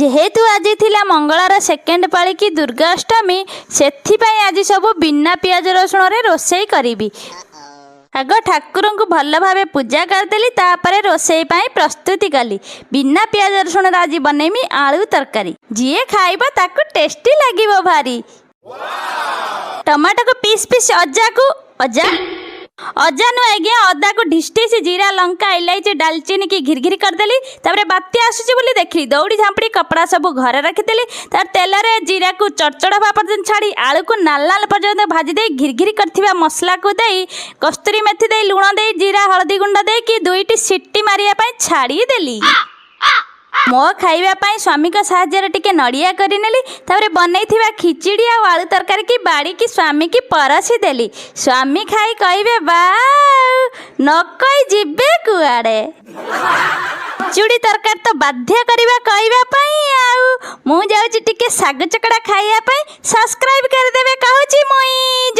जेहेतु आज थिला मंगलार सेकेंड पाली की दुर्गाष्टमी सेथिपाई आज सब बिना पियाज रसुण रे रोसई करी। आग ठाकुर को भल भाव पूजा करदेली तापर रोसई पाई प्रस्तुति कली। बिना पियाज रसुण आज बनैमी आलू तरकारी। जीए खाइबा ताकू टेस्टी लागिबो भारी। टमाटो को पीस पीस अजा को अजा नु आज्ञा अदा को ढिस्टिस जीरा लंका इलायची डालचीनी की घिरघिरी करदेली। तापर बात्या आसुची बोली देखली दौड़ी झांपड़ी कपड़ा सब घरे रखिदेली। तार तेल रे जीरा को चरचड़ हवा पर्यंत छाड़ी आलू को नाल नाल पर्यंत भाजी दे घिरघिरी करथिबा मसला को दे कस्तूरी मेथी दे लुण दे जीरा हळदी गुंड दे कि दुईटी सिट्टी मारिया पई छाड़ी देली। मो खाइबा पाई स्वामी को साहाଯ୍य टिके नड़िया करी नेली। तापर बनैथिबा खिचड़ी आ आलू तरकारी की बाड़ी की स्वामी की परसी देली। स्वामी खाई कहिबे वाओ न कहि जिबे कुआड़े। खिचड़ी तरकारी तो बाध्य करबा कहिबा पाई आउ मु जाउची टिके साग चकड़ा खाइया पाई। सब्सक्राइब कर देबे कहूची मुई।